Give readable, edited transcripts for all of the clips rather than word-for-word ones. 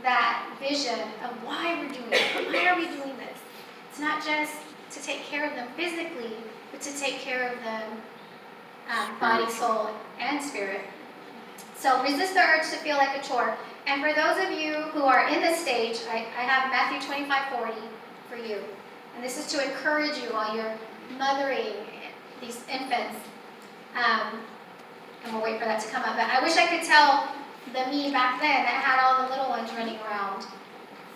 that vision of why we're doing it. Why are we doing this? It's not just to take care of them physically, but to take care of them body, soul, and spirit. So resist the urge to feel like a chore. And for those of you who are in this stage, I have Matthew 25:40 for you. And this is to encourage you while you're mothering these infants. And we'll wait for that to come up. But I wish I could tell the me back then that had all the little ones running around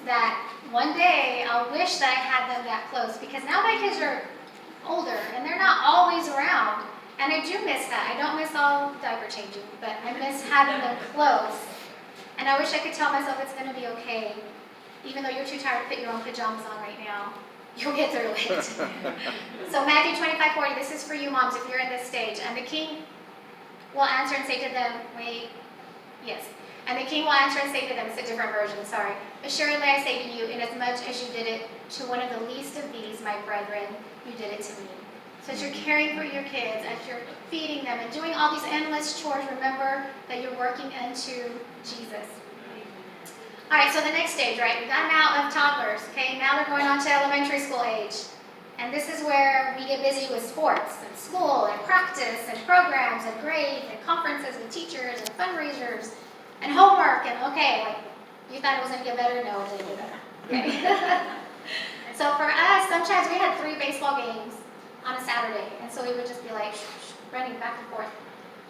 that one day I'll wish that I had them that close, because now my kids are older and they're not always around. And I do miss that. I don't miss all diaper changing, but I miss having them close. And I wish I could tell myself it's going to be okay. Even though you're too tired to put your own pajamas on right now, you'll get through it. So Matthew 25:40, this is for you moms if you're in this stage. And the king will answer and say to them, And the king will answer and say to them, it's a different version, sorry. Assuredly I say to you, inasmuch as you did it to one of the least of these, my brethren, you did it to me. So as you're caring for your kids, as you're feeding them and doing all these endless chores, remember that you're working unto Jesus. All right, so the next stage, right? We got them out of toddlers, okay? Now they're going on to elementary school age. And this is where we get busy with sports and school and practice and programs and grades and conferences and teachers and fundraisers and homework. And okay, like, you thought it was going to get better? No, it didn't get better. Okay? So for us, sometimes we had 3 baseball games on a Saturday. And so we would just be like running back and forth.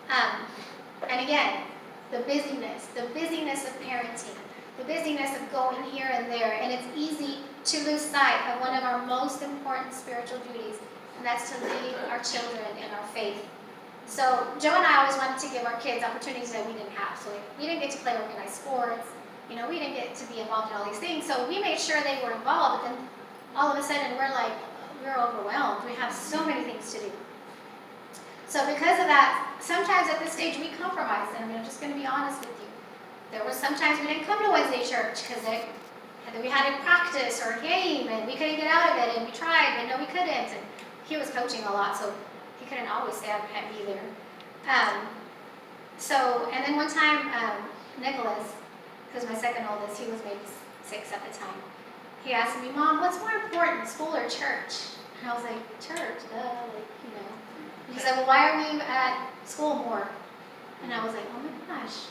And again, the busyness of parenting, the busyness of going here and there. And it's easy to lose sight of one of our most important spiritual duties, and that's to lead our children in our faith. So Joe and I always wanted to give our kids opportunities that we didn't have. So we didn't get to play organized sports. You know, we didn't get to be involved in all these things. So we made sure they were involved, but then all of a sudden we're overwhelmed. We have so many things to do. So because of that, sometimes at this stage we compromise, and I'm just going to be honest with you. There was sometimes we didn't come to Wednesday church because we had a practice or a game and we couldn't get out of it, and we tried, but no, we couldn't. And he was coaching a lot, so he couldn't always say I can't be there. And then one time, Nicholas, who's my second oldest, he was maybe 6 at the time. He asked me, Mom, what's more important, school or church? And I was like, church, He said, well, why are we at school more? And I was like, oh my gosh,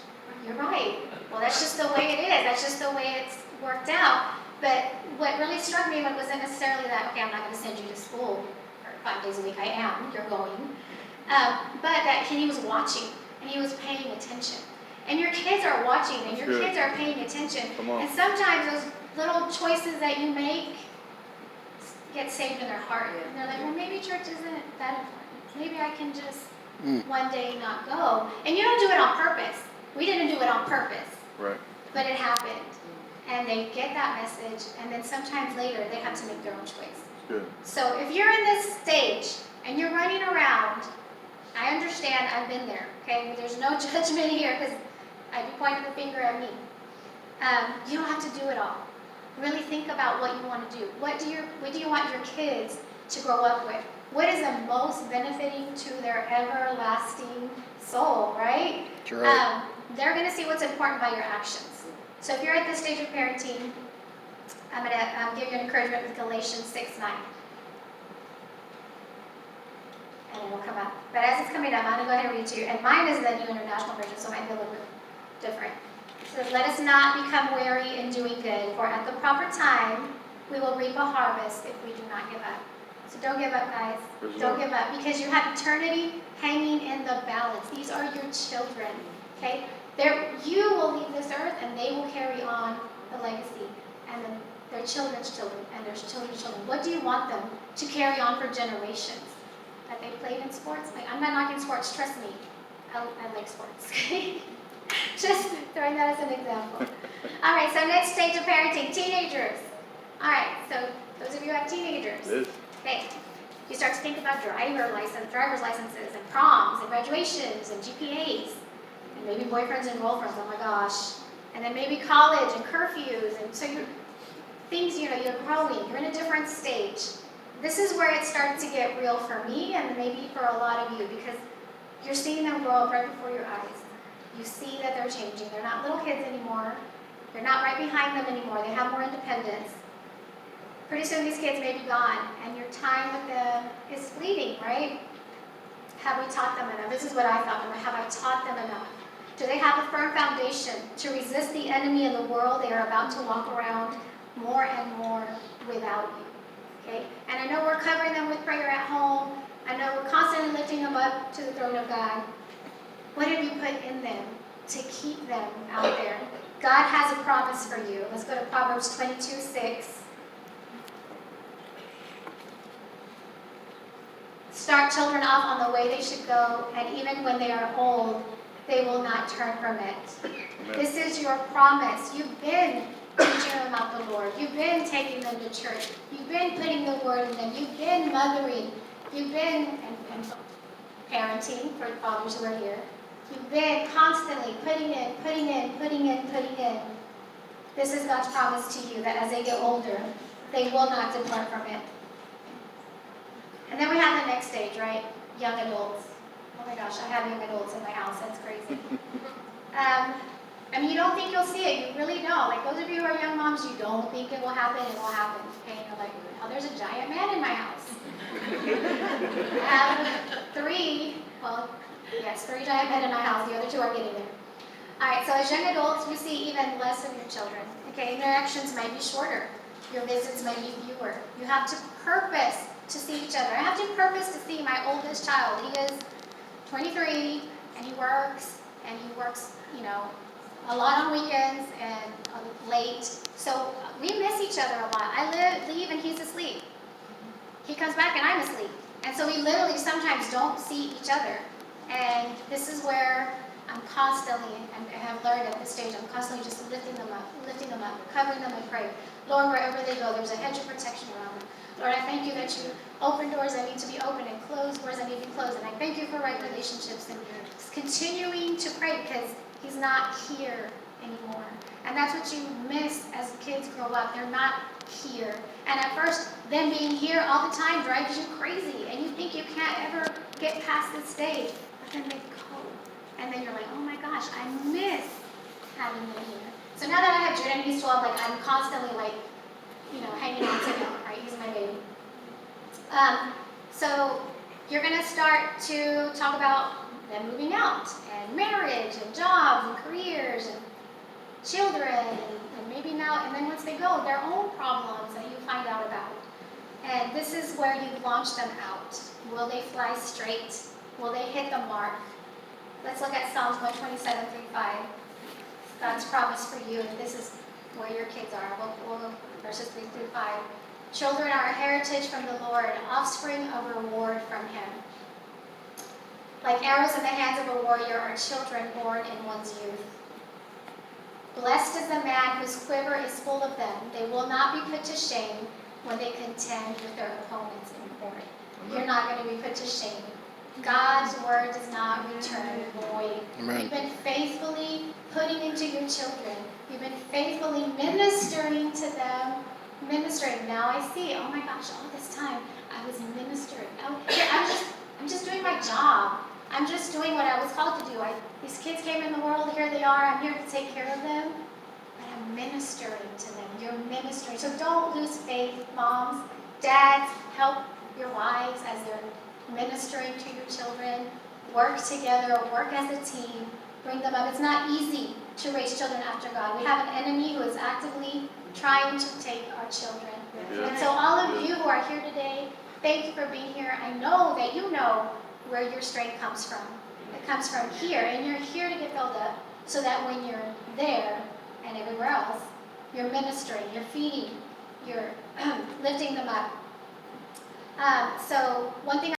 you're right. Well, that's just the way it is. That's just the way it's worked out. But what really struck me wasn't necessarily that, okay, I'm not going to send you to school for 5 days a week. I am. You're going. But that he was watching and he was paying attention. And your kids are watching and your kids are paying attention. And sometimes those little choices that you make get saved in their heart. And they're like, well, maybe church isn't that important. Maybe I can just one day not go. And you don't do it on purpose. We didn't do it on purpose. Right. But it happened. And they get that message, and then sometimes later they have to make their own choice. Good. So if you're in this stage and you're running around, I understand, I've been there, okay? There's no judgment here because I'd be pointing the finger at me. You don't have to do it all. Really think about what you want to do. What do you want your kids to grow up with? What is the most benefiting to their everlasting soul, right? Right. They're going to see what's important by your actions. So if you're at this stage of parenting, I'm going to give you an encouragement with Galatians 6:9. And it'll come up. But as it's coming up, I'm going to go ahead and read to you. And mine is the New International Version, so it might be a little bit different. It says, let us not become weary in doing good, for at the proper time we will reap a harvest if we do not give up. So don't give up, guys. Don't give up, because you have eternity hanging in the balance. These are your children, okay? You will leave this earth, and they will carry on the legacy, and then their children's children, and their children's children. What do you want them to carry on for generations? That they played in sports? Like, I'm not knocking sports, trust me. I like sports, okay? Just throwing that as an example. All right, so next stage of parenting, teenagers. All right, so those of you who have teenagers. Okay, you start to think about driver's licenses, and proms, and graduations, and GPAs, and maybe boyfriends and girlfriends, oh my gosh. And then maybe college and curfews, and so you're growing, you're in a different stage. This is where it starts to get real for me, and maybe for a lot of you, because you're seeing them grow up right before your eyes. You see that they're changing. They're not little kids anymore. You're not right behind them anymore. They have more independence. Pretty soon these kids may be gone, and your time with them is fleeting, right? Have we taught them enough? This is what I thought. Have I taught them enough? Do they have a firm foundation to resist the enemy in the world they are about to walk around more and more without you? Okay? And I know we're covering them with prayer at home. I know we're constantly lifting them up to the throne of God. What have you put in them to keep them out there? God has a promise for you. Let's go to Proverbs 22:6. Start children off on the way they should go, and even when they are old, they will not turn from it. Amen. This is your promise. You've been teaching them about the Lord. You've been taking them to church. You've been putting the word in them. You've been mothering. You've been and parenting for fathers who are here. You've been constantly putting in. This is God's promise to you, that as they get older, they will not depart from it. And then we have the next stage, right? Young adults. Oh my gosh, I have young adults in my house. That's crazy. I mean, you don't think you'll see it. You really don't. Like, those of you who are young moms, you don't think it will happen. It will happen. Okay, you're like, oh, there's a giant man in my house. I have three giant men in my house. The other two are getting there. All right, so as young adults, you see even less of your children. Okay, interactions might be shorter. Your visits may be fewer. You have to purpose to see each other. I have to purpose to see my oldest child. He is 23, and he works, a lot on weekends and late. So we miss each other a lot. I leave and he's asleep. He comes back and I'm asleep. And so we literally sometimes don't see each other. And this is where I'm constantly, and I have learned at this stage, I'm constantly just lifting them up, covering them in prayer. Lord, wherever they go, there's a hedge of protection around them. Lord, I thank you that you open doors that need to be opened and close doors that need to be closed. And I thank you for right relationships and just continuing to pray, because he's not here anymore. And that's what you miss as kids grow up. They're not here. And at first, them being here all the time drives you crazy. And you think you can't ever get past this stage. But then they go. And then you're like, oh my gosh, I miss having them here. So now that I have Judah and he's 12, like, I'm constantly like, hanging on to him, right? He's my baby. So you're going to start to talk about them moving out, and marriage, and jobs, and careers, and children, and maybe now, and then once they go, their own problems that you find out about. And this is where you launch them out. Will they fly straight? Will they hit the mark? Let's look at Psalms 127:3-5. God's promise for you, and this is where your kids are. We'll go verses 3-5. Children are a heritage from the Lord, offspring a reward from him. Like arrows in the hands of a warrior are children born in one's youth. Blessed is the man whose quiver is full of them. They will not be put to shame when they contend with their opponents in court. You're not going to be put to shame. God's word does not return void. Amen. You've been faithfully putting into your children. You've been faithfully ministering to them. Now I see, oh my gosh, all this time I was ministering. I'm just doing my job. I'm just doing what I was called to do. These kids came in the world, here they are, I'm here to take care of them. But I'm ministering to them. You're ministering. So don't lose faith, moms, dads, help your wives as they're ministering to your children. Work together, work as a team, bring them up. It's not easy to raise children after God. We have an enemy who is actively trying to take our children. Yeah. And so all of you who are here today, thank you for being here. I know that you know where your strength comes from. It comes from here, and you're here to get built up so that when you're there and everywhere else, you're ministering, you're feeding, you're lifting them up. So one thing